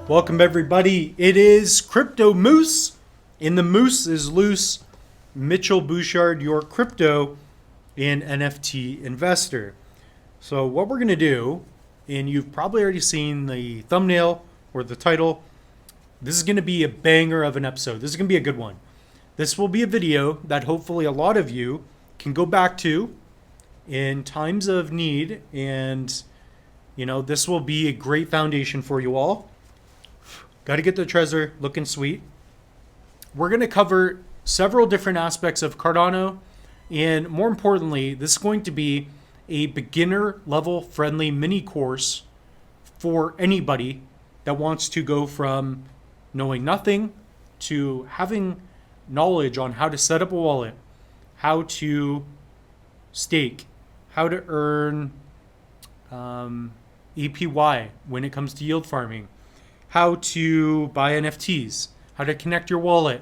Welcome everybody. It is Crypto Moose, and the moose is loose. Mitchell Bouchard, your crypto and NFT investor. So what we're going to do, and you've probably already seen the thumbnail or the title, this is going to be a banger of an episode. This is going to be a good one. This will be a video that hopefully a lot of you can go back to in times of need, and this will be a great foundation for you all. Got to get the Trezor looking sweet. We're going to cover several different aspects of Cardano, and more importantly, this is going to be a beginner level friendly mini course for anybody that wants to go from knowing nothing to having knowledge on how to set up a wallet, how to stake, how to earn APY when it comes to yield farming, how to buy NFTs, how to connect your wallet.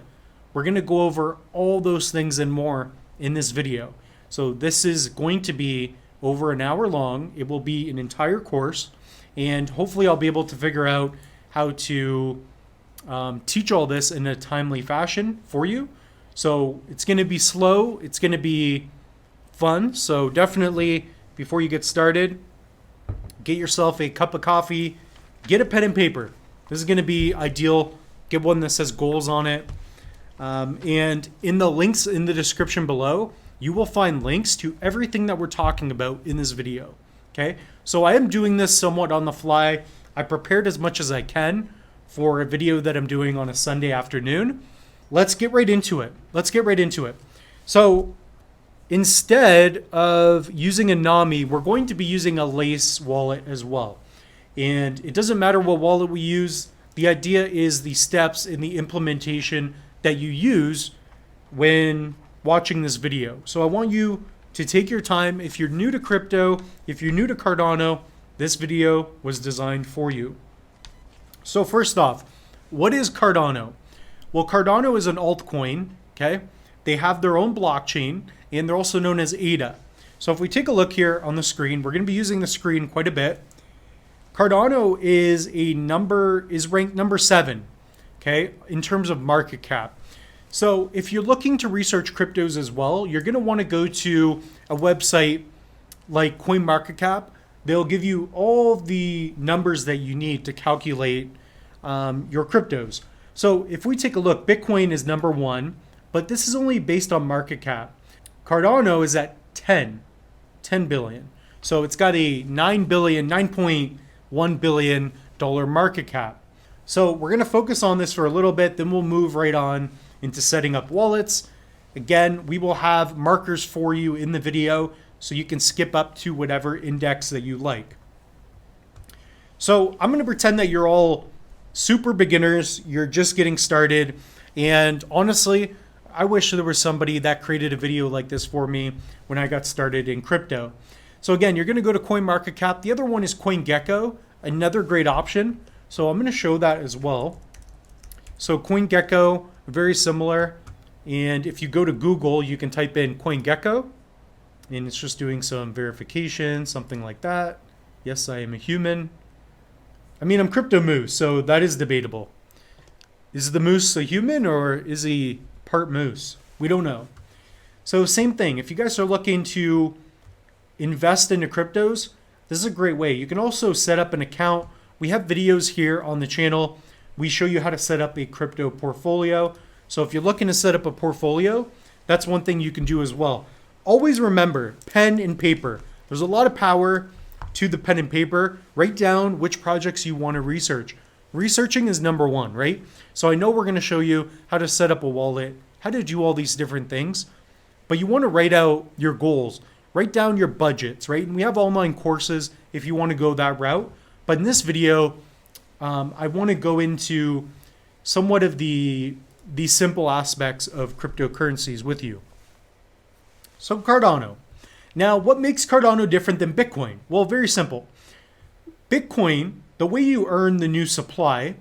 We're going to go over all those things and more in this video. So this is going to be over an hour long. It will be an entire course, and hopefully I'll be able to figure out how to teach all this in a timely fashion for you. So it's going to be slow. It's going to be fun. So definitely, before you get started, get yourself a cup of coffee, get a pen and paper. This is going to be ideal. Get one that says goals on it. And in the links in the description below, you will find links to everything that we're talking about in this video. Okay, so I am doing this somewhat on the fly. I prepared as much as I can for a video that I'm doing on a Sunday afternoon. Let's get right into it. So instead of using a NAMI, we're going to be using a Lace wallet as well. And it doesn't matter what wallet we use. The idea is the steps in the implementation that you use when watching this video. So I want you to take your time. If you're new to crypto, if you're new to Cardano, this video was designed for you. So first off, what is Cardano? Well, Cardano is an altcoin, okay? They have their own blockchain, and they're also known as ADA. So if we take a look here on the screen, we're going to be using the screen quite a bit. Cardano is ranked number 7, okay, in terms of market cap. So if you're looking to research cryptos as well, you're going to want to go to a website like CoinMarketCap. They'll give you all the numbers that you need to calculate your cryptos. So if we take a look, Bitcoin is number 1, but this is only based on market cap. Cardano is at 10 billion. So it's got a $9.1 billion market cap. So we're going to focus on this for a little bit, then we'll move right on into setting up wallets. Again, we will have markers for you in the video so you can skip up to whatever index that you like. So I'm going to pretend that you're all super beginners, you're just getting started, and honestly, I wish there was somebody that created a video like this for me when I got started in crypto. So again, you're going to go to CoinMarketCap. The other one is CoinGecko, another great option. So I'm going to show that as well. So CoinGecko, very similar. And if you go to Google, you can type in CoinGecko, and it's just doing some verification, something like that. Yes, I am a human. I mean, I'm Crypto Moose, so that is debatable. Is the moose a human, or is he part moose? We don't know. So same thing. If you guys are looking to invest into cryptos, this is a great way. You can also set up an account. We have videos here on the channel. We show you how to set up a crypto portfolio. So if you're looking to set up a portfolio, that's one thing you can do as well. Always remember, pen and paper. There's a lot of power to the pen and paper. Write down which projects you want to research. Researching is number 1, right? So I know we're going to show you how to set up a wallet, how to do all these different things, but you want to write out your goals. Write down your budgets, right? And we have online courses if you want to go that route. But in this video, I want to go into somewhat of the simple aspects of cryptocurrencies with you. So Cardano. Now, what makes Cardano different than Bitcoin? Well, very simple. Bitcoin, the way you earn the new supply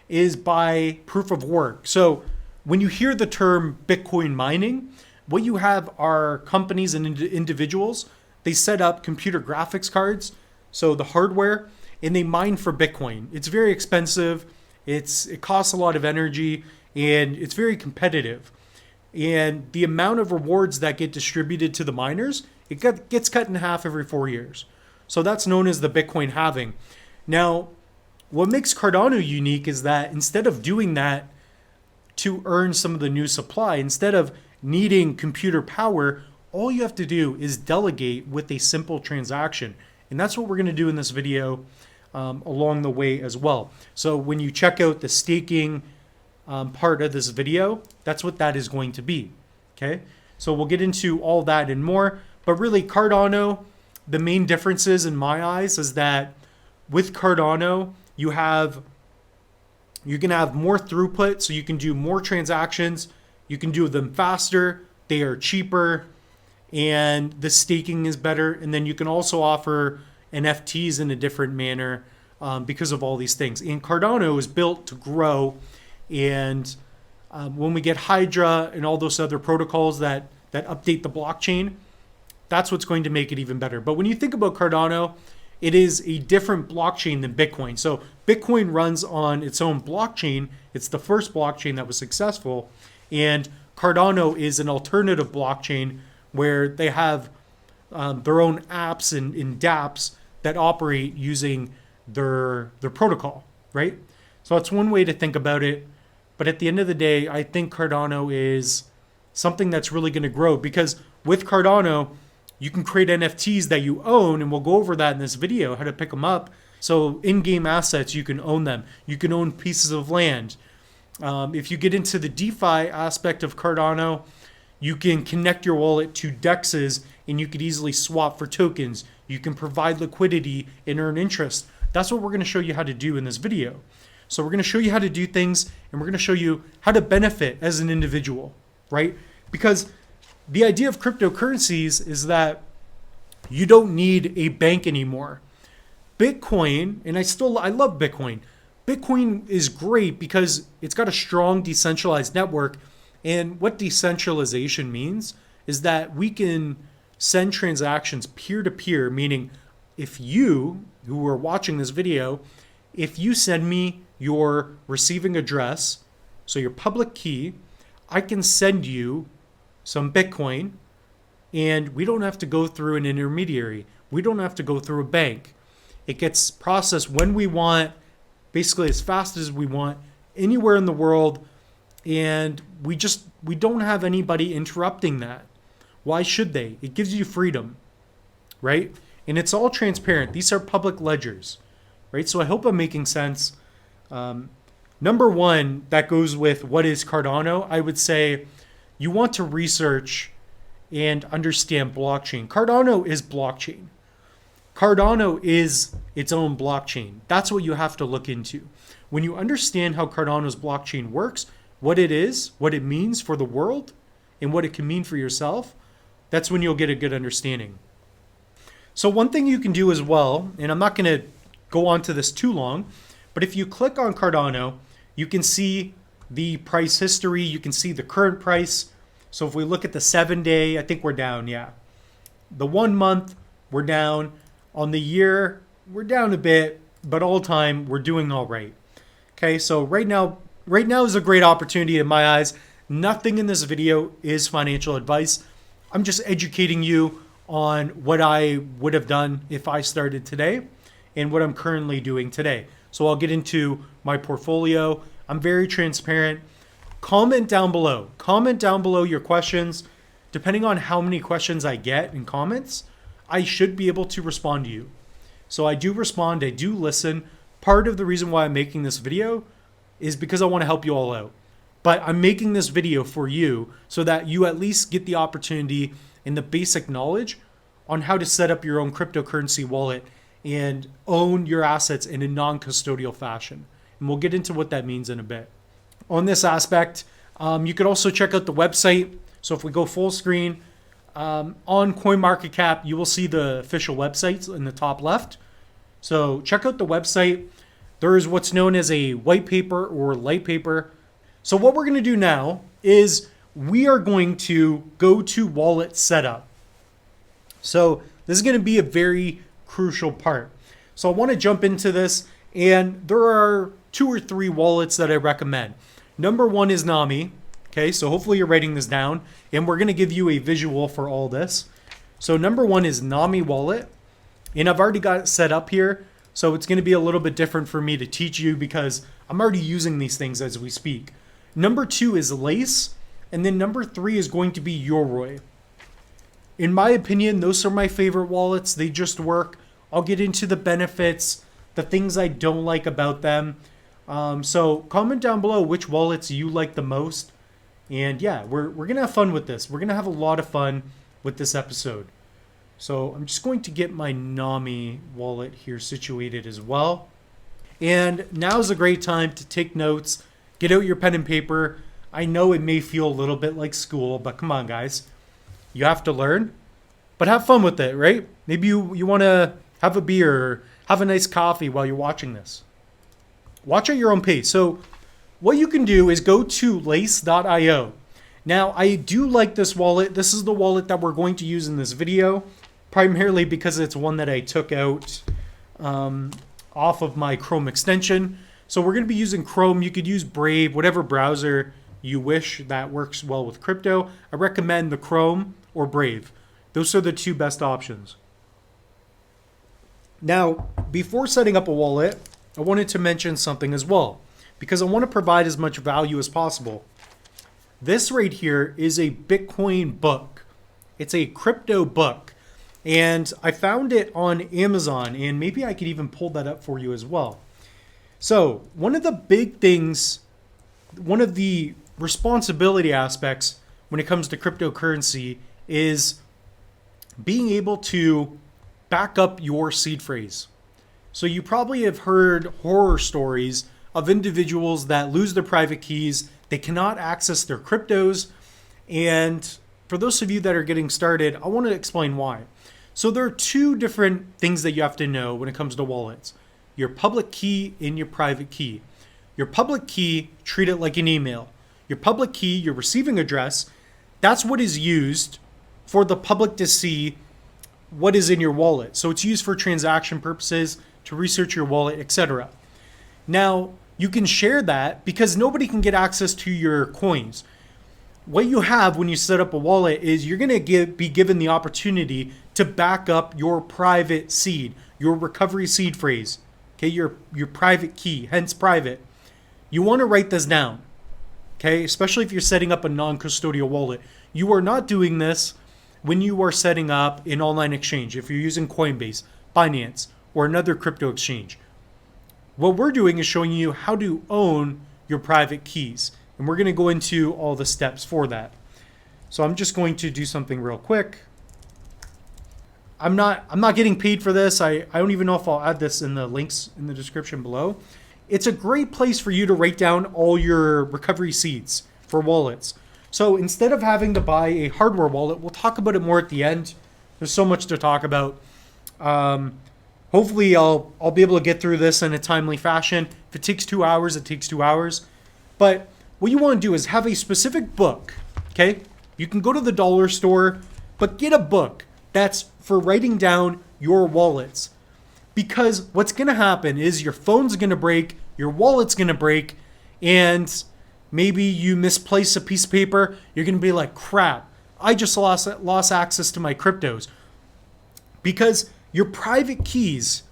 is by proof of work. So when you hear the term Bitcoin mining, what you have are companies and individuals. They set up computer graphics cards, so the hardware, and they mine for Bitcoin. It's very expensive. It costs a lot of energy, and it's very competitive. And the amount of rewards that get distributed to the miners, gets cut in half every 4 years. So that's known as the Bitcoin halving. Now, what makes Cardano unique is that instead of doing that to earn some of the new supply, instead of needing computer power, all you have to do is delegate with a simple transaction. And that's what we're going to do in this video along the way as well. So when you check out the staking part of this video, that's what that is going to be. Okay, so we'll get into all that and more. But really, Cardano, the main differences in my eyes is that with Cardano, you can have more throughput, so you can do more transactions, you can do them faster, they are cheaper, and the staking is better. And then you can also offer NFTs in a different manner because of all these things. And Cardano is built to grow. And when we get Hydra and all those other protocols that update the blockchain, that's what's going to make it even better. But when you think about Cardano, it is a different blockchain than Bitcoin. So Bitcoin runs on its own blockchain. It's the first blockchain that was successful. And Cardano is an alternative blockchain where they have their own apps and dApps that operate using their protocol, right? So that's one way to think about it. But at the end of the day, I think Cardano is something that's really going to grow, because with Cardano, you can create NFTs that you own, and we'll go over that in this video, how to pick them up. So in-game assets, you can own them. You can own pieces of land. If you get into the DeFi aspect of Cardano, you can connect your wallet to DEXs, and you could easily swap for tokens. You can provide liquidity and earn interest. That's what we're going to show you how to do in this video. So we're going to show you how to do things, and we're going to show you how to benefit as an individual, right? Because the idea of cryptocurrencies is that you don't need a bank anymore. Bitcoin, and I love Bitcoin. Bitcoin is great because it's got a strong decentralized network. And what decentralization means is that we can send transactions peer-to-peer, meaning if you, who are watching this video, if you send me your receiving address, so your public key, I can send you some Bitcoin, and we don't have to go through an intermediary. We don't have to go through a bank. It gets processed when we want, basically as fast as we want, anywhere in the world, and we don't have anybody interrupting that. Why should they? It gives you freedom, right? And it's all transparent. These are public ledgers, right? So I hope I'm making sense. Number one, that goes with what is Cardano. I would say you want to research and understand blockchain. Cardano is blockchain. Cardano is its own blockchain. That's what you have to look into. When you understand how Cardano's blockchain works, what it is, what it means for the world, and what it can mean for yourself, that's when you'll get a good understanding. So one thing you can do as well, and I'm not going to go on to this too long, but if you click on Cardano, you can see the price history. You can see the current price. So if we look at the 7-day, I think we're down, yeah. The 1 month, we're down. On the year, we're down a bit, but all time, we're doing all right. Okay, so right now is a great opportunity in my eyes. Nothing in this video is financial advice. I'm just educating you on what I would have done if I started today and what I'm currently doing today. So I'll get into my portfolio. I'm very transparent. Comment down below. Comment down below your questions. Depending on how many questions I get in comments, I should be able to respond to you. So I do respond. I do listen. Part of the reason why I'm making this video is because I want to help you all out. But I'm making this video for you so that you at least get the opportunity and the basic knowledge on how to set up your own cryptocurrency wallet and own your assets in a non-custodial fashion. And we'll get into what that means in a bit. On this aspect, you could also check out the website. So if we go full screen, on CoinMarketCap, you will see the official websites in the top left. So check out the website. There is what's known as a white paper or light paper. So what we're going to do now is we are going to go to wallet setup. So this is going to be a very crucial part. So I want to jump into this, and there are 2 or 3 wallets that I recommend. Number 1 is Nami. Okay, so hopefully you're writing this down, and we're going to give you a visual for all this. So number 1 is Nami wallet, and I've already got it set up here. So it's going to be a little bit different for me to teach you because I'm already using these things as we speak. Number 2 is Lace, and then number 3 is going to be Yoroi. In my opinion, those are my favorite wallets. They just work. I'll get into the benefits, the things I don't like about them. So comment down below which wallets you like the most. And yeah, we're going to have fun with this. We're going to have a lot of fun with this episode. So I'm just going to get my Nami wallet here situated as well. And now's a great time to take notes. Get out your pen and paper. I know it may feel a little bit like school, but come on, guys. You have to learn, but have fun with it, right? Maybe you want to have a beer or have a nice coffee while you're watching this. Watch at your own pace. So what you can do is go to lace.io. Now, I do like this wallet. This is the wallet that we're going to use in this video, primarily because it's one that I took out off of my Chrome extension. So we're going to be using Chrome. You could use Brave, whatever browser you wish that works well with crypto. I recommend the Chrome or Brave. Those are the 2 best options. Now, before setting up a wallet, I wanted to mention something as well, because I want to provide as much value as possible. This right here is a Bitcoin book. It's a crypto book. And I found it on Amazon, and maybe I could even pull that up for you as well. So one of the big things, one of the responsibility aspects when it comes to cryptocurrency is being able to back up your seed phrase. So you probably have heard horror stories of individuals that lose their private keys. They cannot access their cryptos. And for those of you that are getting started, I want to explain why. So there are 2 different things that you have to know when it comes to wallets. Your public key and your private key. Your public key, treat it like an email. Your public key, your receiving address, that's what is used for the public to see what is in your wallet. So it's used for transaction purposes, to research your wallet, etc. Now, you can share that because nobody can get access to your coins. What you have when you set up a wallet is you're going to be given the opportunity to back up your private seed, your recovery seed phrase, okay, your private key, hence private. You want to write this down, okay, especially if you're setting up a non-custodial wallet. You are not doing this when you are setting up an online exchange, if you're using Coinbase, Binance, or another crypto exchange. What we're doing is showing you how to own your private keys. And we're going to go into all the steps for that. So I'm just going to do something real quick. I'm not getting paid for this. I don't even know if I'll add this in the links in the description below. It's a great place for you to write down all your recovery seeds for wallets. So instead of having to buy a hardware wallet, we'll talk about it more at the end. There's so much to talk about. Hopefully I'll be able to get through this in a timely fashion. If it takes 2 hours, it takes 2 hours. But what you want to do is have a specific book, okay? You can go to the dollar store, but get a book that's for writing down your wallets. Because what's going to happen is your phone's going to break, your wallet's going to break, and maybe you misplace a piece of paper. You're going to be like, crap, I just lost access to my cryptos. Because your private keys,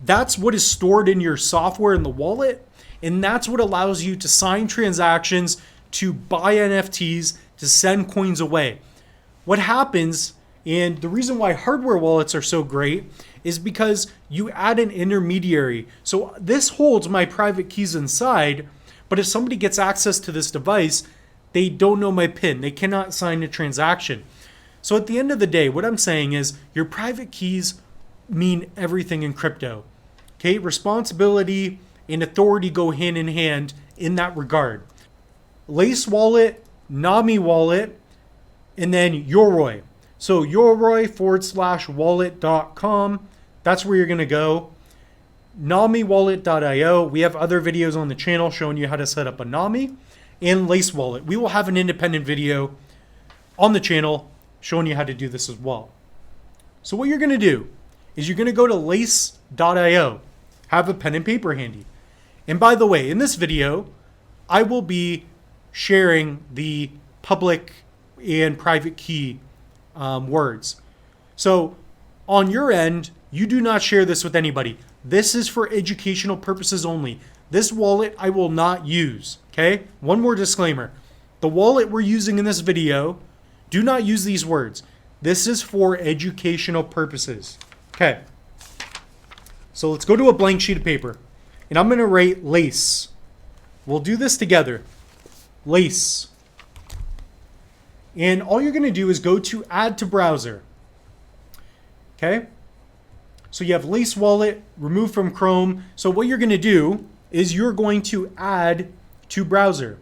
that's what is stored in your software in the wallet. And that's what allows you to sign transactions, to buy NFTs, to send coins away. What happens, and the reason why hardware wallets are so great, is because you add an intermediary. So this holds my private keys inside, but if somebody gets access to this device, they don't know my PIN. They cannot sign a transaction. So at the end of the day, what I'm saying is your private keys mean everything in crypto. Okay, responsibility and authority go hand in hand in that regard. Lace wallet, Nami wallet, and then Yoroi. So Yoroi/wallet.com. That's where you're going to go. NamiWallet.io. We have other videos on the channel showing you how to set up a Nami and Lace wallet. We will have an independent video on the channel showing you how to do this as well. So what you're going to do is you're going to go to Lace.io. Have a pen and paper handy. And by the way, in this video, I will be sharing the public and private key words. So on your end, you do not share this with anybody. This is for educational purposes only. This wallet I will not use, okay? One more disclaimer. The wallet we're using in this video, do not use these words. This is for educational purposes, okay? So let's go to a blank sheet of paper, and I'm gonna write lace. We'll do this together. Lace. And all you're gonna do is go to add to browser, okay? So you have Lace Wallet, remove from Chrome. So what you're gonna do is you're going to add to browser,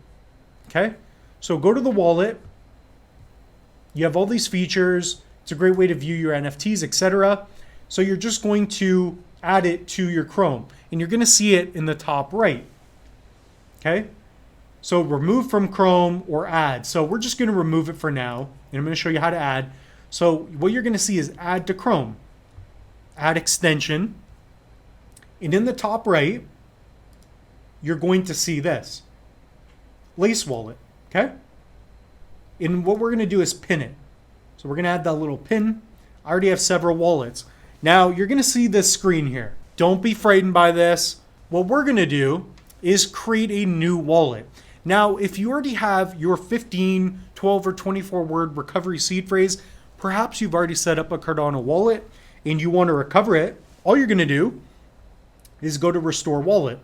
okay? So go to the wallet. You have all these features. It's a great way to view your NFTs, etc. So you're just going to add it to your Chrome, and you're gonna see it in the top right, okay? So remove from Chrome or add. So we're just gonna remove it for now, and I'm gonna show you how to add. So what you're gonna see is add to Chrome, add extension, and in the top right, you're going to see this, Lace Wallet, okay? And what we're gonna do is pin it. So we're gonna add that little pin. I already have several wallets. Now you're gonna see this screen here. Don't be frightened by this. What we're gonna do is create a new wallet. Now, if you already have your 15, 12, or 24 word recovery seed phrase, perhaps you've already set up a Cardano wallet and you want to recover it, all you're gonna do is go to restore wallet.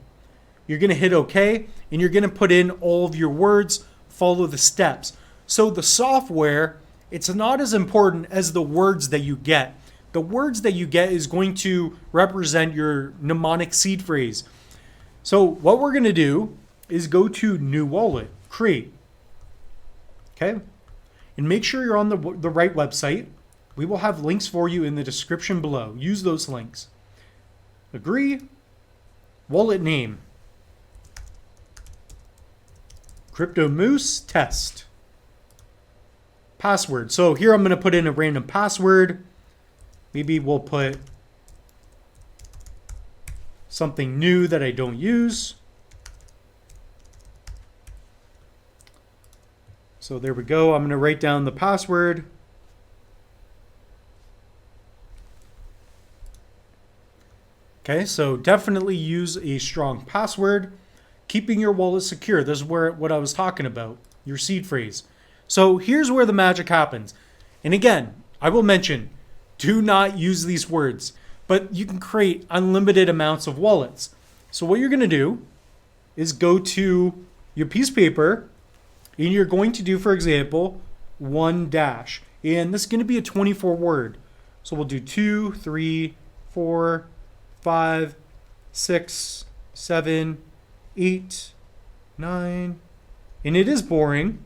You're gonna hit OK, and you're gonna put in all of your words, follow the steps. So the software, it's not as important as the words that you get. The words that you get is going to represent your mnemonic seed phrase. So what we're gonna do is go to new wallet, create, okay? And make sure you're on the right website. We will have links for you in the description below. Use those links. Agree, wallet name, Crypto Moose test. Password. So here I'm going to put in a random password. Maybe we'll put something new that I don't use. So there we go. I'm going to write down the password. Okay, so definitely use a strong password. Keeping your wallet secure. This is what I was talking about, your seed phrase. So here's where the magic happens. And again, I will mention, do not use these words, but you can create unlimited amounts of wallets. So what you're going to do is go to your piece of paper, and you're going to do, for example, 1 dash. And this is going to be a 24 word. So we'll do 2, 3, 4, 5, 6, 7, 8, 9, and it is boring.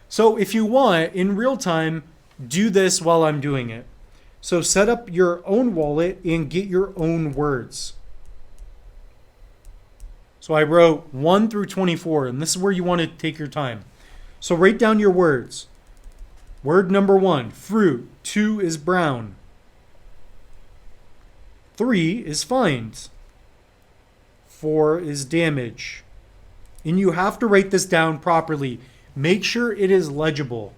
So if you want, in real time, do this while I'm doing it. So set up your own wallet and get your own words. So I wrote 1 through 24, and this is where you want to take your time. So write down your words. Word number 1, fruit. 2 is brown. 3 is find. 4 is damage. And you have to write this down properly. Make sure it is legible.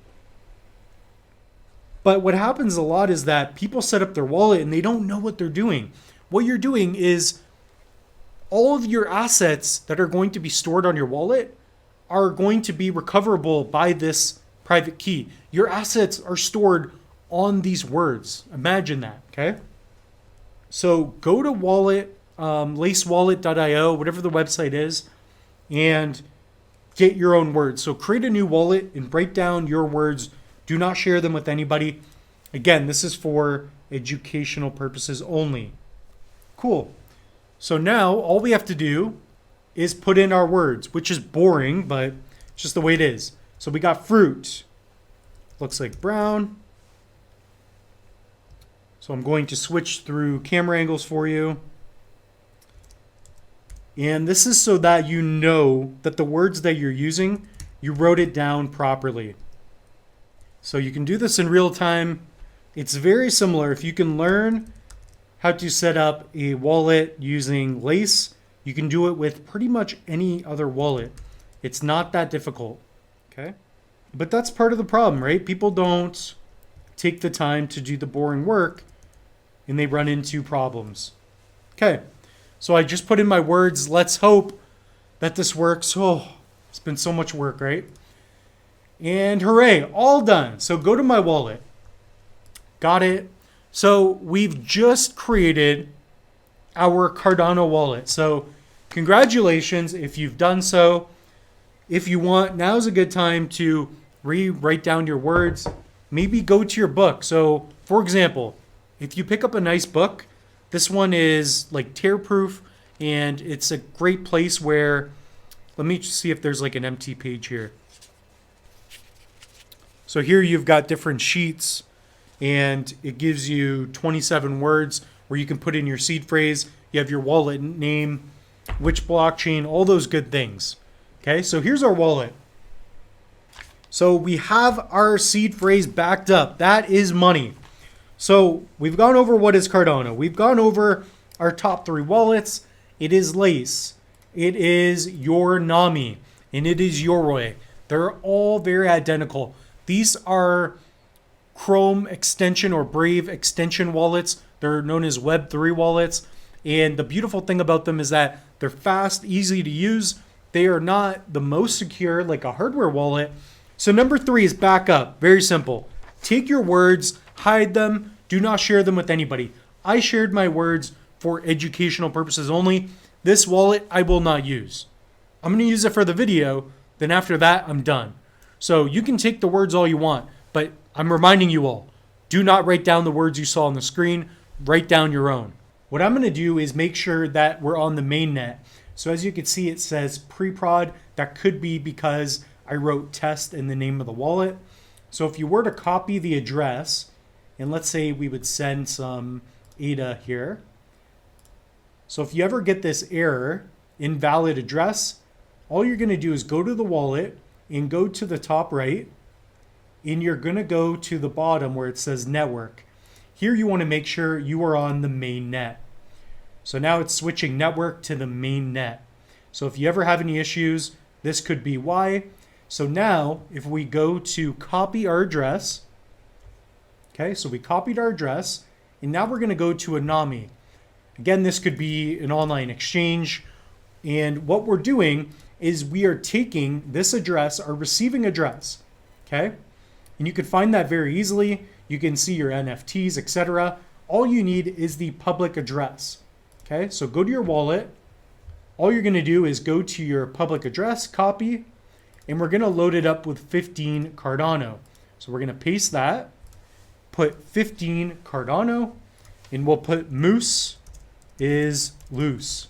But what happens a lot is that people set up their wallet and they don't know what they're doing. What you're doing is all of your assets that are going to be stored on your wallet are going to be recoverable by this private key. Your assets are stored on these words. Imagine that, okay? So go to wallet, lacewallet.io, whatever the website is, and get your own words. So create a new wallet and write down your words. Do not share them with anybody. Again, this is for educational purposes only. Cool. So now all we have to do is put in our words, which is boring, but it's just the way it is. So we got fruit. Looks like brown. So I'm going to switch through camera angles for you. And this is so that you know that the words that you're using, you wrote it down properly. So you can do this in real time. It's very similar. If you can learn how to set up a wallet using Lace. You can do it with pretty much any other wallet. It's not that difficult, okay? But that's part of the problem, right? People don't take the time to do the boring work and they run into problems. Okay, so I just put in my words. Let's hope that this works. Oh, it's been so much work, right? And hooray, all done. So go to my wallet. Got it. So we've just created our Cardano wallet. So congratulations if you've done so. If you want, now's a good time to write down your words. Maybe go to your book. So for example, if you pick up a nice book, this one is like tear proof and it's a great place where, let me see if there's like an empty page here. So here you've got different sheets and it gives you 27 words where you can put in your seed phrase. You have your wallet name, which blockchain, all those good things. Okay, so here's our wallet. So we have our seed phrase backed up. That is money. So we've gone over what is Cardano. We've gone over our top 3 wallets. It is Lace. It is your Nami. And it is Yoroi. They're all very identical. These are Chrome extension or Brave extension wallets. They're known as Web3 wallets. And the beautiful thing about them is that they're fast, easy to use. They are not the most secure like a hardware wallet. So number 3 is backup. Very simple. Take your words, hide them, do not share them with anybody. I shared my words for educational purposes only. This wallet I will not use. I'm going to use it for the video. Then after that, I'm done. So you can take the words all you want, but I'm reminding you all, do not write down the words you saw on the screen. Write down your own. What I'm going to do is make sure that we're on the mainnet. So as you can see, it says pre-prod. That could be because I wrote test in the name of the wallet. So if you were to copy the address, and let's say we would send some ADA here. So if you ever get this error, invalid address, all you're going to do is go to the wallet and go to the top right, and you're going to go to the bottom where it says network. Here you want to make sure you are on the main net. So now it's switching network to the main net. So if you ever have any issues, this could be why. So now if we go to copy our address, okay, so we copied our address, and now we're going to go to a NAMI. Again, this could be an online exchange. And what we're doing is we are taking this address, our receiving address, okay? And you can find that very easily. You can see your NFTs, etc. All you need is the public address, okay? So go to your wallet. All you're going to do is go to your public address, copy, and we're going to load it up with 15 Cardano. So we're going to paste that, put 15 Cardano, and we'll put moose is loose.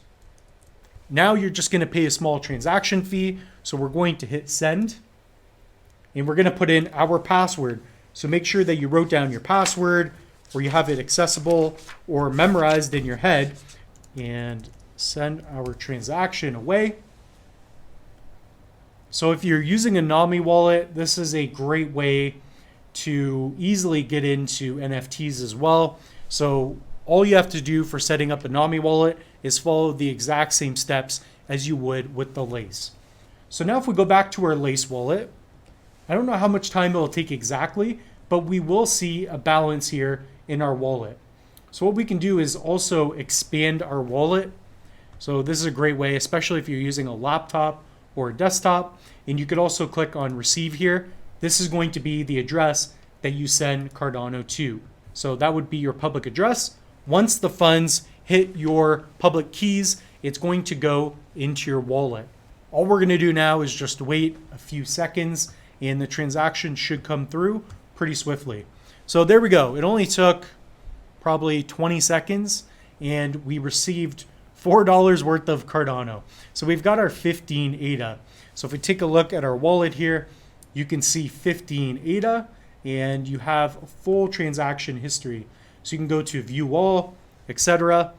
Now you're just going to pay a small transaction fee. So we're going to hit send, and we're going to put in our password. So make sure that you wrote down your password or you have it accessible or memorized in your head, and send our transaction away. So if you're using a NAMI wallet, this is a great way to easily get into NFTs as well. So all you have to do for setting up a NAMI wallet is follow the exact same steps as you would with the Lace. So now if we go back to our Lace wallet, I don't know how much time it'll take exactly, but we will see a balance here in our wallet. So what we can do is also expand our wallet. So this is a great way, especially if you're using a laptop or a desktop. And you could also click on receive here. This is going to be the address that you send Cardano to. So that would be your public address. Once the funds hit your public keys, it's going to go into your wallet. All we're going to do now is just wait a few seconds, and the transaction should come through pretty swiftly. So there we go. It only took probably 20 seconds, and we received $4 worth of Cardano. So we've got our 15 ADA. So if we take a look at our wallet here, you can see 15 ADA, and you have a full transaction history. So you can go to view all, etc.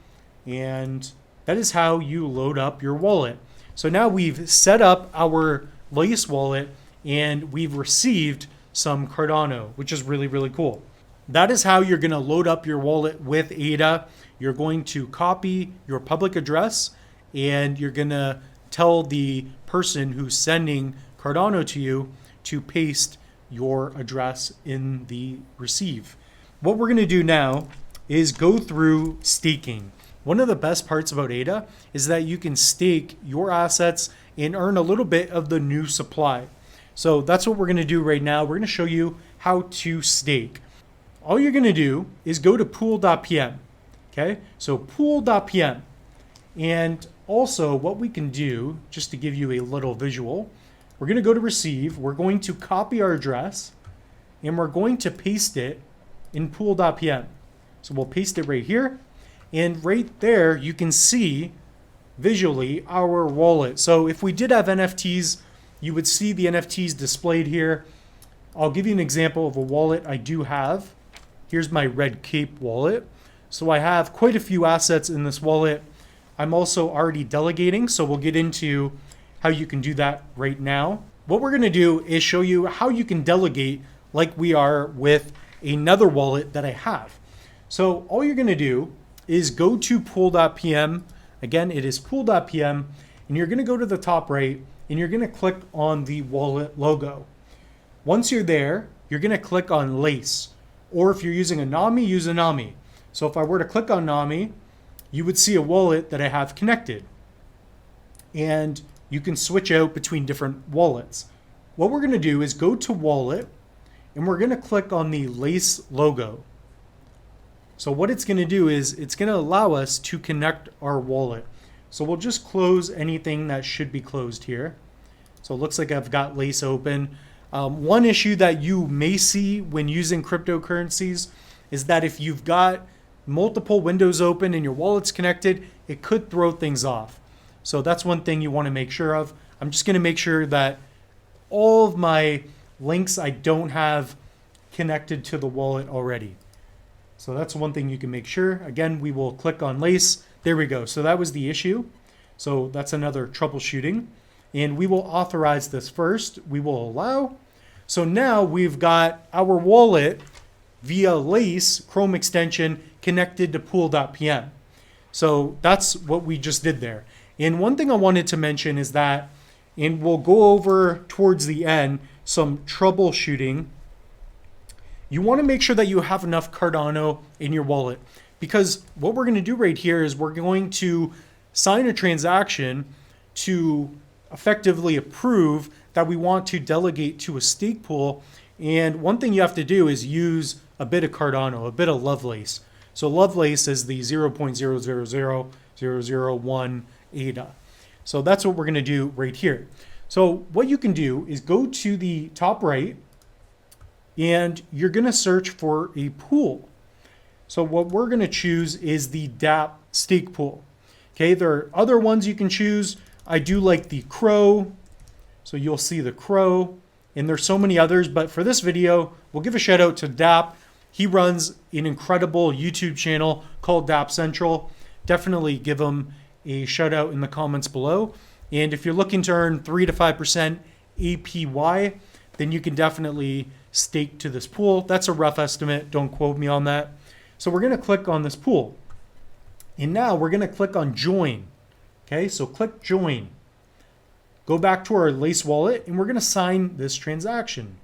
And that is how you load up your wallet. So now we've set up our Lace wallet and we've received some Cardano, which is really, really cool. That is how you're going to load up your wallet with ADA. You're going to copy your public address and you're going to tell the person who's sending Cardano to you to paste your address in the receive. What we're going to do now is go through staking. One of the best parts about ADA is that you can stake your assets and earn a little bit of the new supply. So that's what we're going to do right now. We're going to show you how to stake. All you're going to do is go to pool.pm. Okay, so pool.pm. And also what we can do, just to give you a little visual, we're going to go to receive. We're going to copy our address and we're going to paste it in pool.pm. So we'll paste it right here. And right there, you can see visually our wallet. So if we did have NFTs, you would see the NFTs displayed here. I'll give you an example of a wallet I do have. Here's my Red Cape wallet. So I have quite a few assets in this wallet. I'm also already delegating, so we'll get into how you can do that right now. What we're gonna do is show you how you can delegate like we are with another wallet that I have. So all you're gonna do is go to pool.pm. Again, it is pool.pm, and you're gonna go to the top right, and you're gonna click on the wallet logo. Once you're there, you're gonna click on Lace, or if you're using a NAMI, use a NAMI. So if I were to click on NAMI, you would see a wallet that I have connected. And you can switch out between different wallets. What we're gonna do is go to wallet, and we're gonna click on the Lace logo. So what it's gonna do is it's gonna allow us to connect our wallet. So we'll just close anything that should be closed here. So it looks like I've got Lace open. One issue that you may see when using cryptocurrencies is that if you've got multiple windows open and your wallet's connected, it could throw things off. So that's one thing you want to make sure of. I'm just going to make sure that all of my links I don't have connected to the wallet already. So that's one thing you can make sure. Again, we will click on Lace. There we go. So that was the issue. So that's another troubleshooting. And we will authorize this first. We will allow. So now we've got our wallet via Lace Chrome extension connected to pool.pm. So that's what we just did there. And one thing I wanted to mention is that, and we'll go over towards the end, some troubleshooting. You want to make sure that you have enough Cardano in your wallet, because what we're going to do right here is we're going to sign a transaction to effectively approve that we want to delegate to a stake pool. And one thing you have to do is use a bit of Cardano, a bit of Lovelace. So Lovelace is the 0.000001 ADA. So that's what we're going to do right here. So what you can do is go to the top right and you're going to search for a pool. So what we're going to choose is the DApp stake pool. Okay, there are other ones you can choose. I do like the Crow. So you'll see the Crow, and there's so many others, but for this video, we'll give a shout out to DApp. He runs an incredible YouTube channel called DApp Central. Definitely give him a shout out in the comments below. And if you're looking to earn 3 to 5% APY, then you can definitely stake to this pool. That's a rough estimate. Don't quote me on that. So we're going to click on this pool. And now we're going to click on join. Okay, so click join. Go back to our Lace wallet and we're going to sign this transaction.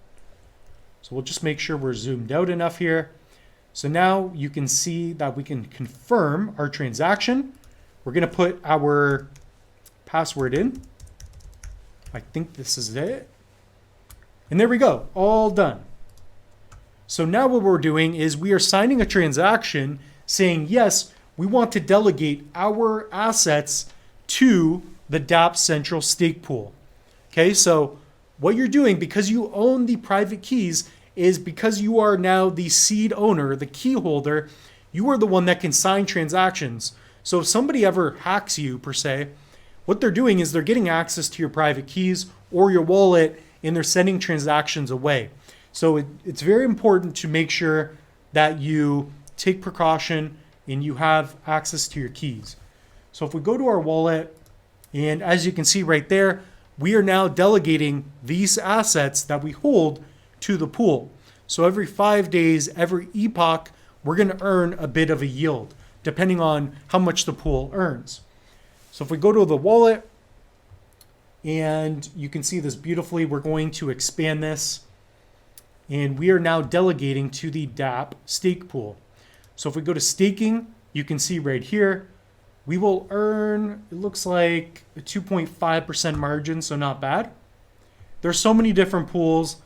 So we'll just make sure we're zoomed out enough here. So now you can see that we can confirm our transaction. We're going to put our password in. I think this is it. And there we go, all done. So now what we're doing is we are signing a transaction saying, yes, we want to delegate our assets to the DApp Central stake pool. Okay, so what you're doing, because you own the private keys, is because you are now the seed owner, the key holder, you are the one that can sign transactions. So if somebody ever hacks you, per se, what they're doing is they're getting access to your private keys or your wallet, and they're sending transactions away. So it's very important to make sure that you take precaution and you have access to your keys. So if we go to our wallet, and as you can see right there, we are now delegating these assets that we hold to the pool. So every 5 days, every epoch, we're going to earn a bit of a yield, depending on how much the pool earns. So if we go to the wallet, and you can see this beautifully, we're going to expand this. And we are now delegating to the DApp stake pool. So if we go to staking, you can see right here, we will earn, it looks like a 2.5% margin, so not bad. There's so many different pools.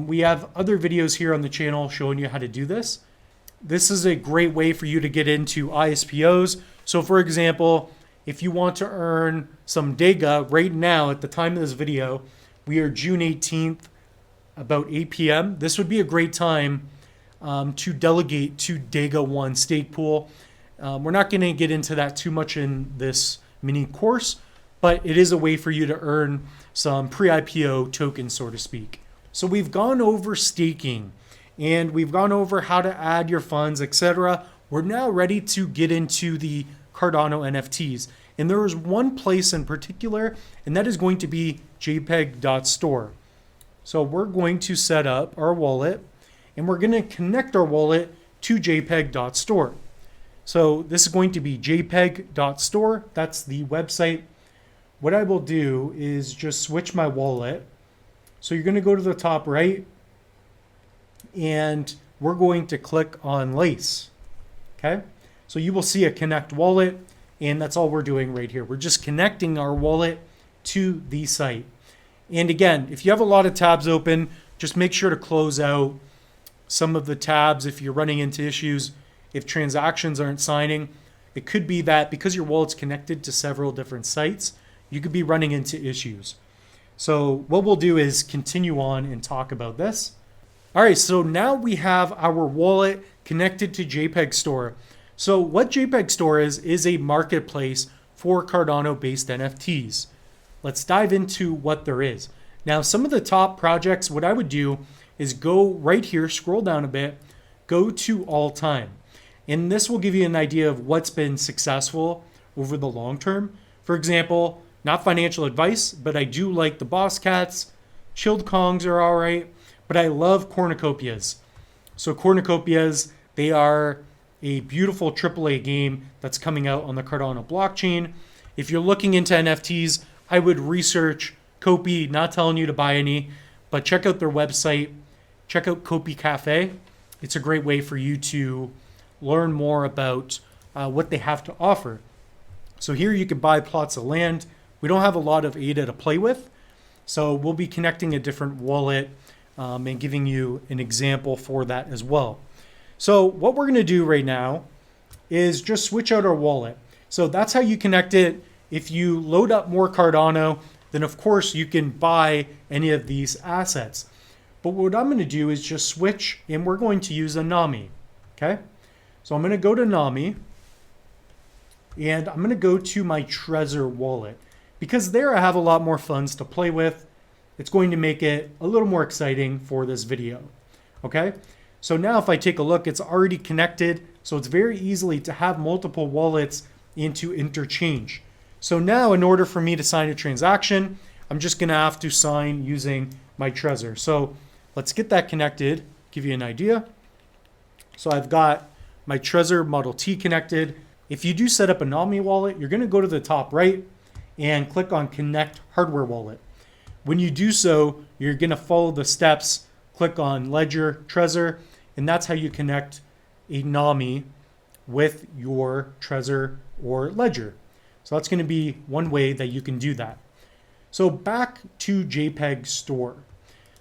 We have other videos here on the channel showing you how to do this. This is a great way for you to get into ISPOs. So for example, if you want to earn some Dega right now at the time of this video, we are June 18th, about 8 p.m. This would be a great time to delegate to Dega 1 stake pool. We're not going to get into that too much in this mini course, but it is a way for you to earn some pre-IPO tokens, so to speak. So we've gone over staking and we've gone over how to add your funds, etc. We're now ready to get into the Cardano NFTs. And there is one place in particular, and that is going to be jpeg.store. So we're going to set up our wallet and we're going to connect our wallet to jpeg.store. So this is going to be jpeg.store. That's the website. What I will do is just switch my wallet. So you're going to go to the top right and we're going to click on Lace. Okay. So you will see a connect wallet, and that's all we're doing right here. We're just connecting our wallet to the site. And again, if you have a lot of tabs open, just make sure to close out some of the tabs if you're running into issues. If transactions aren't signing, it could be that because your wallet's connected to several different sites, you could be running into issues. So what we'll do is continue on and talk about this. All right, so now we have our wallet connected to JPEG Store. So what JPEG Store is a marketplace for Cardano-based NFTs. Let's dive into what there is. Now, some of the top projects, what I would do is go right here, scroll down a bit, go to all time. And this will give you an idea of what's been successful over the long term. For example, not financial advice, but I do like the Boss Cats. Chilled Kongs are all right, but I love cornucopias. So cornucopias, they are a beautiful AAA game that's coming out on the Cardano blockchain. If you're looking into NFTs, I would research Kopi, not telling you to buy any, but check out their website. Check out Kopi Cafe. It's a great way for you to learn more about what they have to offer. So here you can buy plots of land. We don't have a lot of ADA to play with, so we'll be connecting a different wallet and giving you an example for that as well. So what we're going to do right now is just switch out our wallet. So that's how you connect it. If you load up more Cardano, then of course you can buy any of these assets. But what I'm going to do is just switch, and we're going to use a NAMI. Okay. So I'm going to go to NAMI and I'm going to go to my Trezor wallet because there I have a lot more funds to play with. It's going to make it a little more exciting for this video. Okay. So now if I take a look, it's already connected. So it's very easily to have multiple wallets and to interchange. So now in order for me to sign a transaction, I'm just going to have to sign using my Trezor. So let's get that connected, give you an idea. So I've got my Trezor Model T connected. If you do set up a NAMI wallet, you're going to go to the top right and click on Connect Hardware Wallet. When you do so, you're going to follow the steps, click on Ledger, Trezor, and that's how you connect a NAMI with your Trezor or Ledger. So that's going to be one way that you can do that. So back to JPEG Store.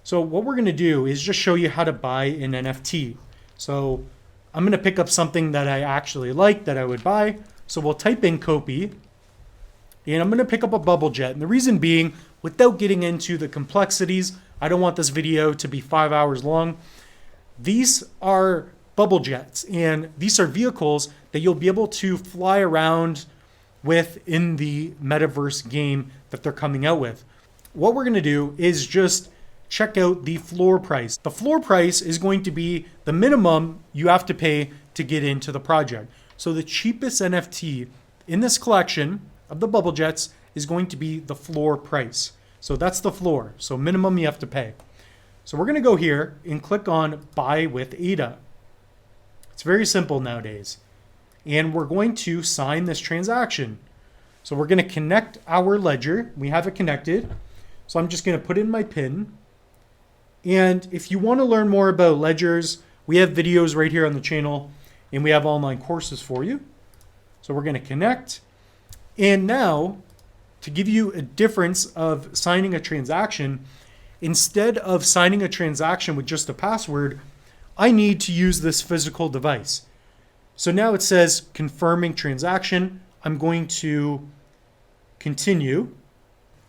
So what we're going to do is just show you how to buy an NFT. So I'm going to pick up something that I actually like that I would buy. So we'll type in Kopi and I'm going to pick up a bubble jet. And the reason being, without getting into the complexities, I don't want this video to be 5 hours long. These are bubble jets and these are vehicles that you'll be able to fly around with in the metaverse game that they're coming out with. What we're going to do is just check out the floor price. The floor price is going to be the minimum you have to pay to get into the project. So the cheapest NFT in this collection of the bubble jets is going to be the floor price. So that's the floor. So minimum you have to pay. So we're going to go here and click on Buy with ADA. It's very simple nowadays. And we're going to sign this transaction. So we're going to connect our ledger. We have it connected. So I'm just going to put in my PIN. And if you want to learn more about ledgers, we have videos right here on the channel, and we have online courses for you. So we're going to connect. And now, to give you a difference of signing a transaction, instead of signing a transaction with just a password, I need to use this physical device. So now it says confirming transaction. I'm going to continue.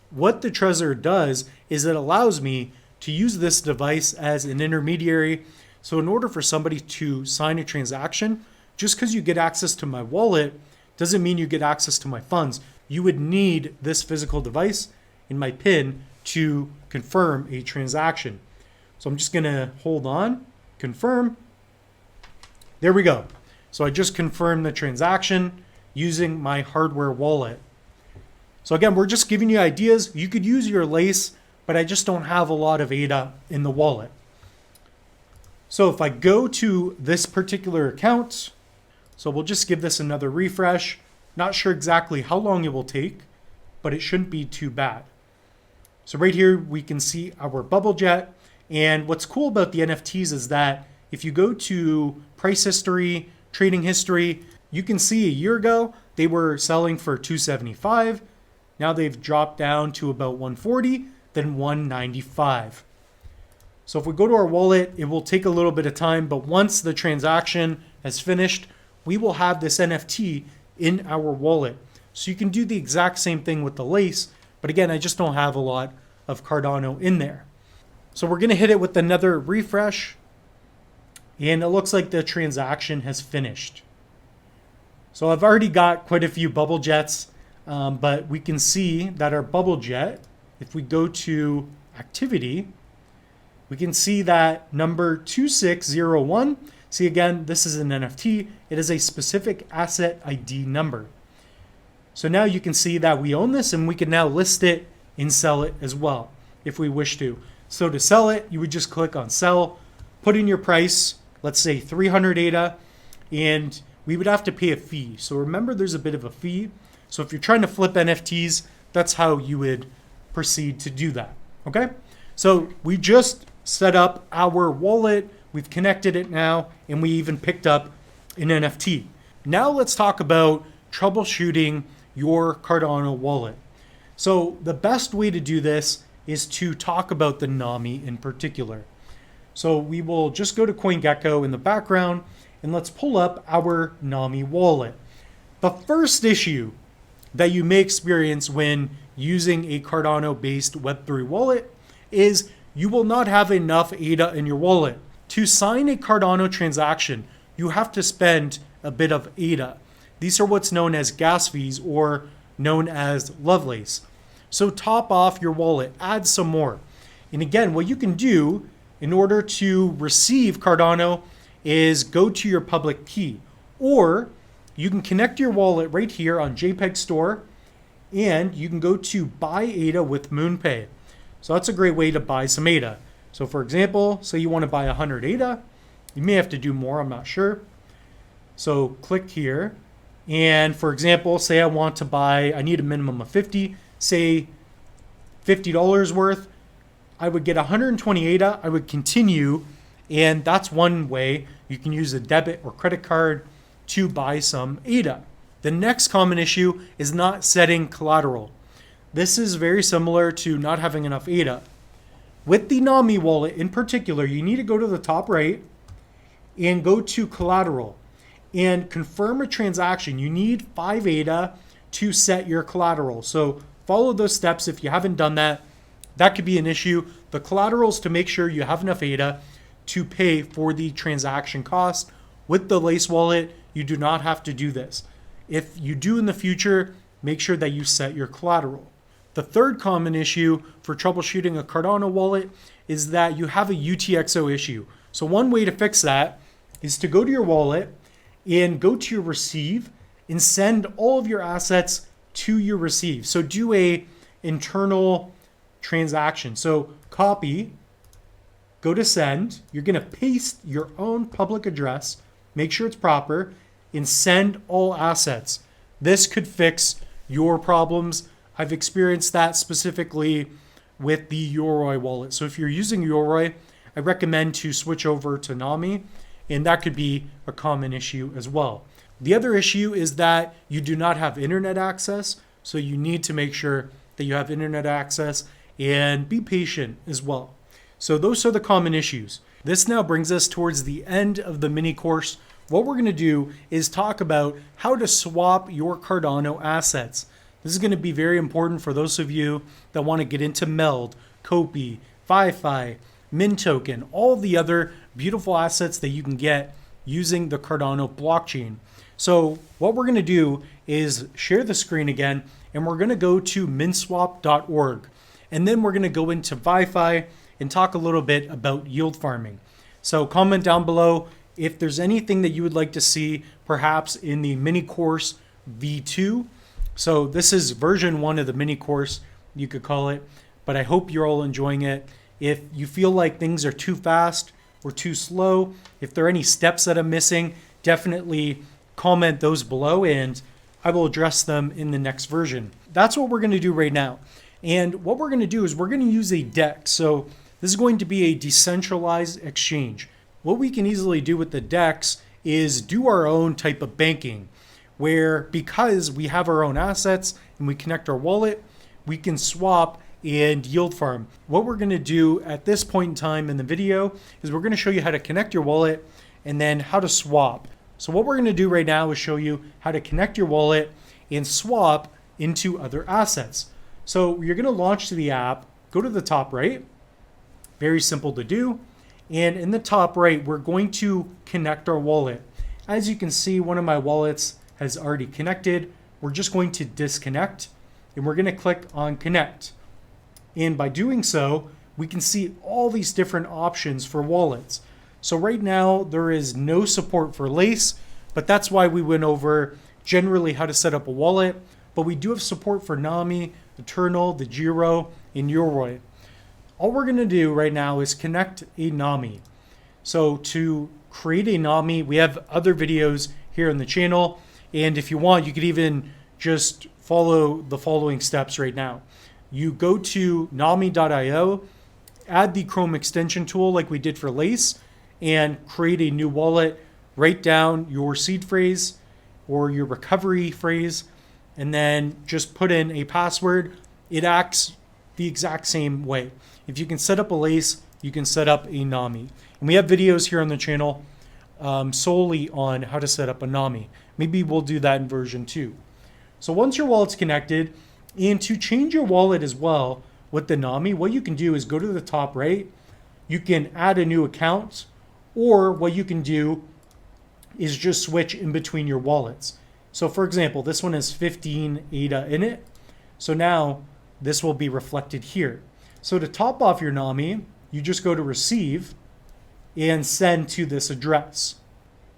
What the Trezor does is it allows me to use this device as an intermediary. So in order for somebody to sign a transaction, just because you get access to my wallet doesn't mean you get access to my funds. You would need this physical device and my PIN to confirm a transaction. So I'm just going to hold on, confirm. There we go. So I just confirmed the transaction using my hardware wallet. So again, we're just giving you ideas. You could use your Lace, but I just don't have a lot of ADA in the wallet. So if I go to this particular account, so we'll just give this another refresh. Not sure exactly how long it will take, but it shouldn't be too bad. So right here, we can see our bubble jet. And what's cool about the NFTs is that if you go to price history, trading history, you can see a year ago, they were selling for $275. Now they've dropped down to about $140, then $195. So if we go to our wallet, it will take a little bit of time, but once the transaction has finished, we will have this NFT in our wallet. So you can do the exact same thing with the Lace, but again, I just don't have a lot of Cardano in there. So we're gonna hit it with another refresh, and it looks like the transaction has finished. So I've already got quite a few bubble jets, but we can see that our bubble jet, if we go to activity, we can see that number 2601, see again, this is an NFT. It is a specific asset ID number. So now you can see that we own this and we can now list it and sell it as well if we wish to. So to sell it, you would just click on sell, put in your price, let's say 300 ADA, and we would have to pay a fee. So remember, there's a bit of a fee. So if you're trying to flip NFTs, that's how you would proceed to do that. Okay. So we just set up our wallet. We've connected it now, and we even picked up an NFT. Now let's talk about troubleshooting your Cardano wallet. So the best way to do this is to talk about the NAMI in particular. So we will just go to CoinGecko in the background, and let's pull up our NAMI wallet. The first issue that you may experience when using a Cardano-based Web3 wallet is you will not have enough ADA in your wallet. To sign a Cardano transaction, you have to spend a bit of ADA. These are what's known as gas fees, or known as Lovelace. So top off your wallet, add some more. And again, what you can do in order to receive Cardano is go to your public key, or you can connect your wallet right here on JPEG Store, and you can go to buy ADA with MoonPay. So that's a great way to buy some ADA. So for example, say you want to buy 100 ADA, you may have to do more, I'm not sure. So click here, and for example, say I want to buy, I need a minimum of 50, say $50 worth, I would get 120 ADA, I would continue, and that's one way you can use a debit or credit card to buy some ADA. The next common issue is not setting collateral. This is very similar to not having enough ADA. With the NAMI wallet in particular, you need to go to the top right and go to collateral and confirm a transaction. You need 5 ADA to set your collateral. So follow those steps. If you haven't done that, that could be an issue. The collateral is to make sure you have enough ADA to pay for the transaction cost. With the Lace wallet, you do not have to do this. If you do in the future, make sure that you set your collateral. The third common issue for troubleshooting a Cardano wallet is that you have a UTXO issue. So one way to fix that is to go to your wallet and go to your receive and send all of your assets to your receive. So do a internal transaction. So copy go to send. You're going to paste your own public address, make sure it's proper, and send all assets. This could fix your problems. I've experienced that specifically with the Yoroi wallet. So if you're using Yoroi, I recommend to switch over to Nami, and that could be a common issue as well. The other issue is that you do not have internet access, so you need to make sure that you have internet access and be patient as well. So those are the common issues. This now brings us towards the end of the mini course. What we're going to do is talk about how to swap your Cardano assets. This is going to be very important for those of you that want to get into Meld, Copy, Fi-Fi, Mint Token, all the other beautiful assets that you can get using the Cardano blockchain. So what we're going to do is share the screen again, and we're going to go to mintswap.org. And then we're going to go into Fi-Fi and talk a little bit about yield farming. So comment down below if there's anything that you would like to see perhaps in the mini course V2. So this is version 1 of the mini course, you could call it, but I hope you're all enjoying it. If you feel like things are too fast or too slow, if there are any steps that I'm missing, definitely comment those below and I will address them in the next version. That's what we're going to do right now. And what we're going to do is we're going to use a DEX. So this is going to be a decentralized exchange. What we can easily do with the DEX is do our own type of banking, where because we have our own assets and we connect our wallet, we can swap and yield farm. What we're going to do at this point in time in the video is we're going to show you how to connect your wallet and then how to swap. So what we're going to do right now is show you how to connect your wallet and swap into other assets. So you're going to launch the app, go to the top right, very simple to do. And in the top right, we're going to connect our wallet. As you can see, one of my wallets has already connected. We're just going to disconnect and we're going to click on connect. And by doing so, we can see all these different options for wallets. So right now there is no support for Lace, but that's why we went over generally how to set up a wallet. But we do have support for Nami, Eternal, the Giro, and Yoroi. All we're going to do right now is connect a Nami. So to create a Nami, we have other videos here on the channel. And if you want, you could even just follow the following steps right now. You go to nami.io, add the Chrome extension tool like we did for Lace, and create a new wallet. Write down your seed phrase or your recovery phrase, and then just put in a password. It acts the exact same way. If you can set up a Lace, you can set up a Nami. And we have videos here on the channel solely on how to set up a Nami. Maybe we'll do that in version 2. So once your wallet's connected, and to change your wallet as well with the Nami, what you can do is go to the top right. You can add a new account, or what you can do is just switch in between your wallets. So for example, this one has 15 ADA in it. So now this will be reflected here. So to top off your Nami, you just go to receive and send to this address.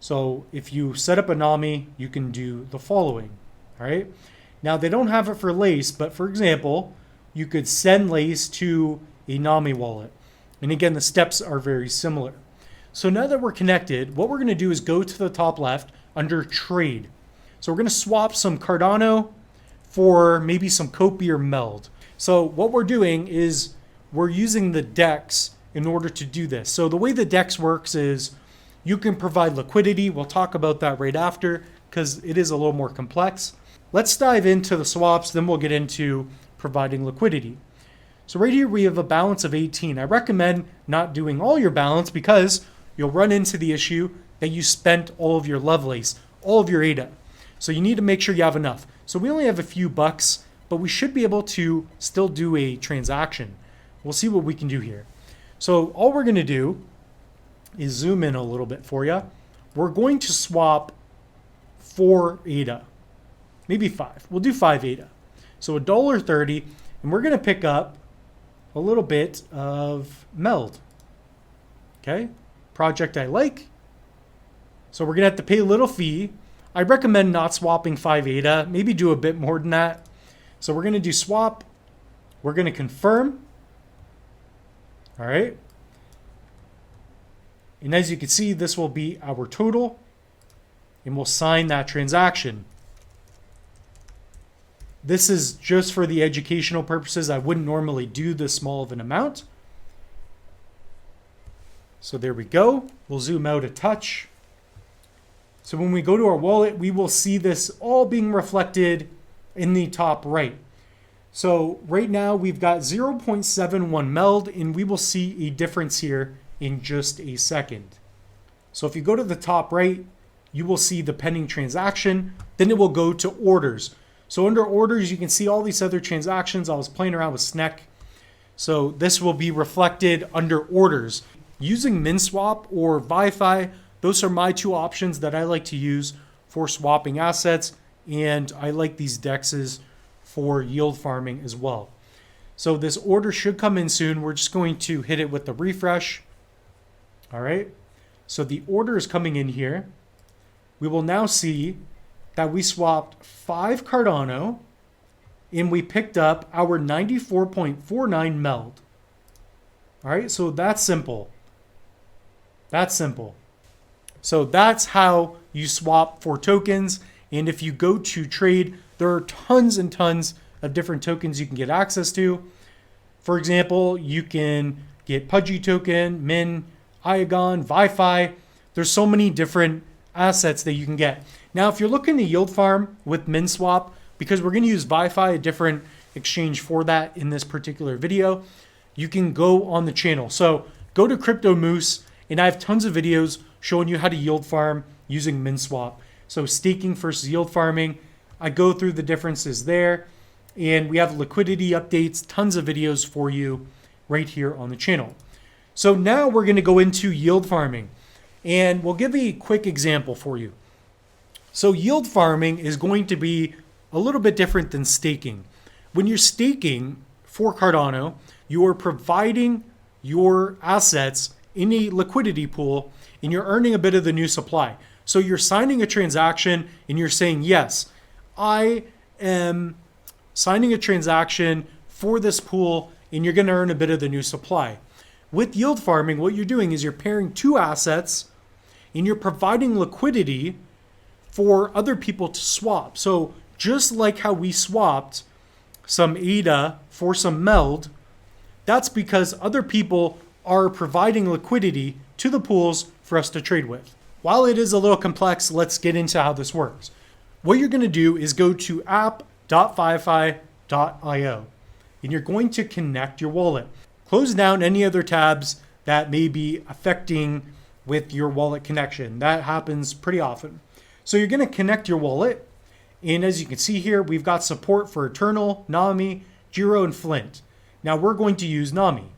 So if you set up a Nami, you can do the following. All right. Now they don't have it for Lace, but for example, you could send Lace to a Nami wallet. And again, the steps are very similar. So now that we're connected, what we're going to do is go to the top left under trade. So we're going to swap some Cardano for maybe some Copy or Meld. So what we're doing is we're using the DEX in order to do this. So the way the DEX works is you can provide liquidity. We'll talk about that right after because it is a little more complex. Let's dive into the swaps, then we'll get into providing liquidity. So right here we have a balance of 18. I recommend not doing all your balance because you'll run into the issue that you spent all of your Lovelace, all of your ADA. So you need to make sure you have enough. So we only have a few bucks, but we should be able to still do a transaction. We'll see what we can do here. So all we're going to do is zoom in a little bit for you. We're going to swap 4 ADA. Maybe 5. We'll do 5 ADA. So $1.30, and we're going to pick up a little bit of Meld. Okay, project I like. So we're going to have to pay a little fee. I recommend not swapping 5 ADA. Maybe do a bit more than that. So we're going to do swap. We're going to confirm. All right. And as you can see, this will be our total, and we'll sign that transaction. This is just for the educational purposes. I wouldn't normally do this small of an amount. So there we go. We'll zoom out a touch. So when we go to our wallet, we will see this all being reflected in the top right. So right now we've got 0.71 meld, and we will see a difference here in just a second. So if you go to the top right, you will see the pending transaction. Then it will go to orders. So under orders, you can see all these other transactions. I was playing around with SNEC. So this will be reflected under orders. Using MinSwap or Wi-Fi, those are my two options that I like to use for swapping assets. And I like these DEXs for yield farming as well. So this order should come in soon. We're just going to hit it with the refresh. All right. So the order is coming in here. We will now see that we swapped 5 Cardano and we picked up our 94.49 meld. All right, so that's simple. That's simple. So that's how you swap for tokens. And if you go to trade, there are tons and tons of different tokens you can get access to. For example, you can get Pudgy token, Min, Iagon, Wi-Fi. There's so many different assets that you can get. Now, if you're looking to yield farm with MinSwap, because we're going to use Wi-Fi, a different exchange for that in this particular video, you can go on the channel. So go to Crypto Moose, and I have tons of videos showing you how to yield farm using MinSwap. So staking versus yield farming, I go through the differences there, and we have liquidity updates, tons of videos for you right here on the channel. So now we're going to go into yield farming, and we'll give a quick example for you. So yield farming is going to be a little bit different than staking. When you're staking for Cardano, you are providing your assets in a liquidity pool and you're earning a bit of the new supply. So you're signing a transaction and you're saying, yes, I am signing a transaction for this pool and you're going to earn a bit of the new supply. With yield farming, what you're doing is you're pairing two assets and you're providing liquidity for other people to swap. So just like how we swapped some ADA for some MELD, that's because other people are providing liquidity to the pools for us to trade with. While it is a little complex, let's get into how this works. What you're going to do is go to app.fifi.io and you're going to connect your wallet. Close down any other tabs that may be affecting with your wallet connection. That happens pretty often. So you're going to connect your wallet. And as you can see here, we've got support for Eternal, Nami, Giro, and Flint. Now we're going to use Nami.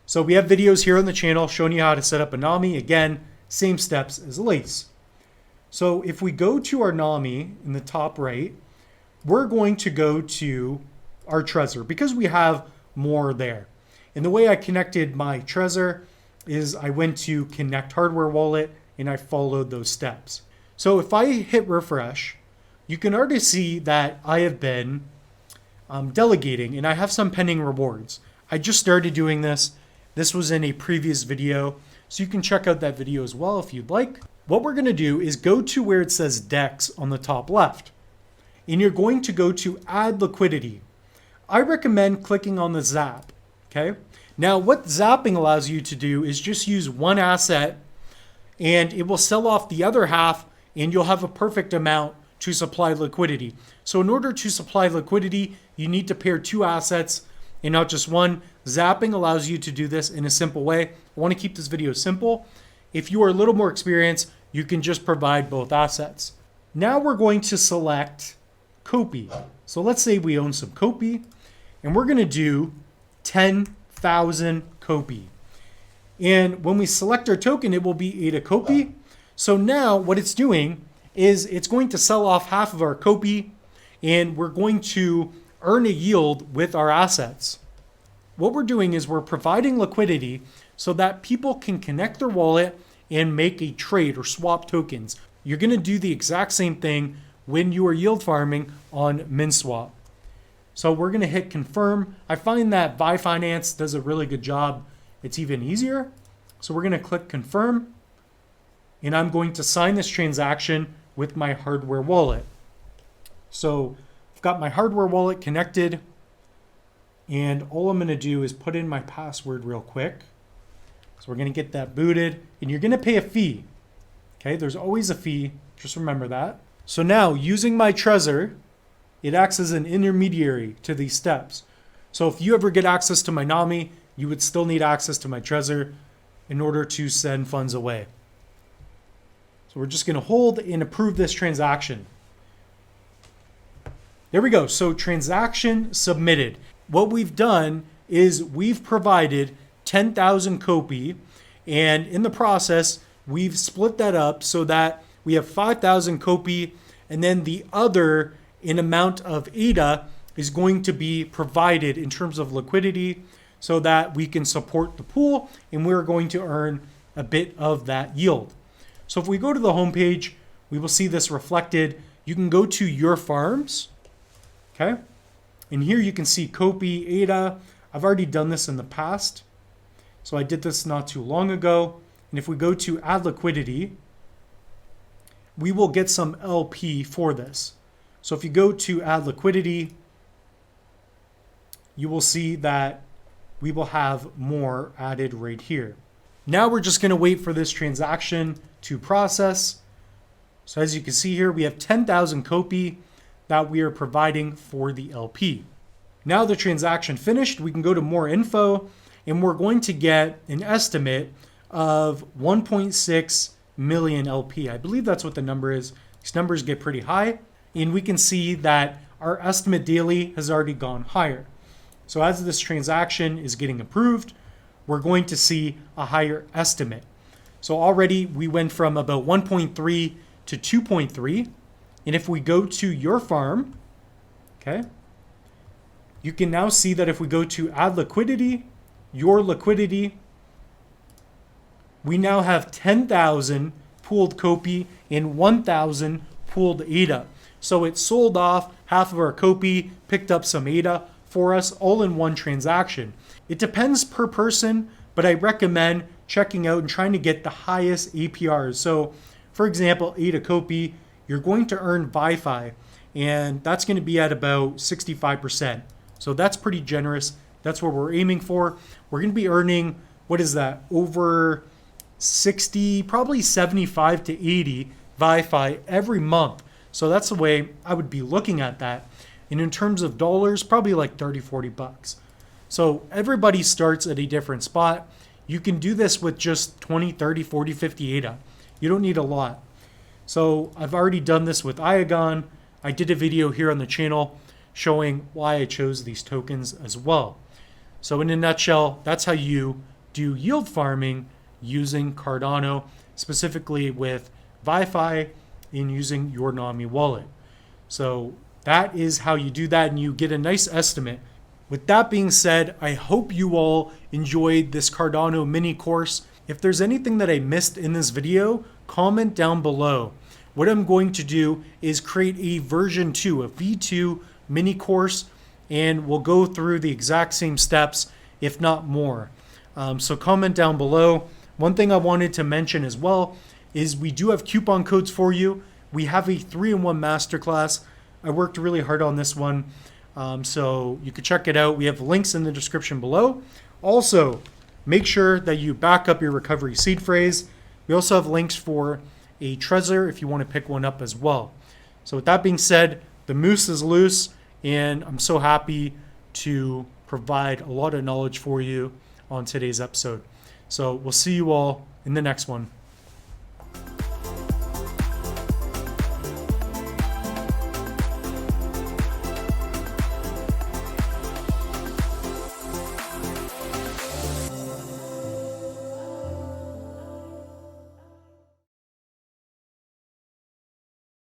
So we have videos here on the channel showing you how to set up a Nami. Again, same steps as Lace. So if we go to our Nami in the top right, we're going to go to our Trezor because we have more there. And the way I connected my Trezor is I went to connect hardware wallet and I followed those steps. So if I hit refresh, you can already see that I have been delegating and I have some pending rewards. I just started doing this. This was in a previous video, so you can check out that video as well if you'd like. What we're going to do is go to where it says DEX on the top left, and you're going to go to add liquidity. I recommend clicking on the zap, okay? Now what zapping allows you to do is just use one asset and it will sell off the other half and you'll have a perfect amount to supply liquidity. So in order to supply liquidity, you need to pair two assets and not just one. Zapping allows you to do this in a simple way. I want to keep this video simple. If you are a little more experienced, you can just provide both assets. Now we're going to select Copy. So let's say we own some Copy and we're going to do 10,000 Copy. And when we select our token, it will be ADA Copy. So now what it's doing is it's going to sell off half of our Copy and we're going to earn a yield with our assets. What we're doing is we're providing liquidity so that people can connect their wallet and make a trade or swap tokens. You're going to do the exact same thing when you are yield farming on MinSwap. So we're going to hit confirm. I find that Binance does a really good job. It's even easier. So we're going to click confirm, and I'm going to sign this transaction with my hardware wallet. So I've got my hardware wallet connected, and all I'm going to do is put in my password real quick. So we're going to get that booted, and you're going to pay a fee. Okay, there's always a fee. Just remember that. So now, using my Trezor, it acts as an intermediary to these steps. So if you ever get access to my NAMI, you would still need access to my Trezor in order to send funds away. So we're just going to hold and approve this transaction. There we go. So transaction submitted. What we've done is we've provided 10,000 Kopi, and in the process, we've split that up so that we have 5,000 Kopi, and then the other in amount of ADA is going to be provided in terms of liquidity so that we can support the pool, and we're going to earn a bit of that yield. So if we go to the homepage, we will see this reflected. You can go to your farms, okay? And here you can see Kopi, ADA. I've already done this in the past. So I did this not too long ago. And if we go to add liquidity, we will get some LP for this. So if you go to add liquidity, you will see that we will have more added right here. Now we're just going to wait for this transaction to process. So as you can see here, we have 10,000 Kopi that we are providing for the LP. Now the transaction finished, we can go to more info, and we're going to get an estimate of 1.6 million LP. I believe that's what the number is. These numbers get pretty high, and we can see that our estimate daily has already gone higher. So as this transaction is getting approved, we're going to see a higher estimate. So already we went from about 1.3 to 2.3. And if we go to your farm, okay, you can now see that if we go to add liquidity, your liquidity, we now have 10,000 pooled Kopi and 1,000 pooled ADA. So it sold off half of our Kopi, picked up some ADA for us all in one transaction. It depends per person, but I recommend checking out and trying to get the highest APRs. So for example, ADA Kopi, you're going to earn Wi-Fi, and that's going to be at about 65%. So that's pretty generous. That's what we're aiming for. We're going to be earning, what is that, over 60, probably 75 to 80 Wi-Fi every month. So that's the way I would be looking at that. And in terms of dollars, probably like 30, 40 bucks. So everybody starts at a different spot. You can do this with just 20, 30, 40, 50 ADA. You don't need a lot. So I've already done this with Iagon. I did a video here on the channel showing why I chose these tokens as well. So in a nutshell, that's how you do yield farming using Cardano, specifically with Wi-Fi and using your NAMI wallet. So that is how you do that, and you get a nice estimate. With that being said, I hope you all enjoyed this Cardano mini course. If there's anything that I missed in this video, comment down below. What I'm going to do is create a version 2, a V2 mini course, and we'll go through the exact same steps, if not more. So comment down below. One thing I wanted to mention as well is we do have coupon codes for you. We have a 3-in-1 masterclass. I worked really hard on this one, so you could check it out. We have links in the description below. Also, make sure that you back up your recovery seed phrase. We also have links for a Trezor if you want to pick one up as well. So with that being said, the moose is loose, and I'm so happy to provide a lot of knowledge for you on today's episode. So we'll see you all in the next one.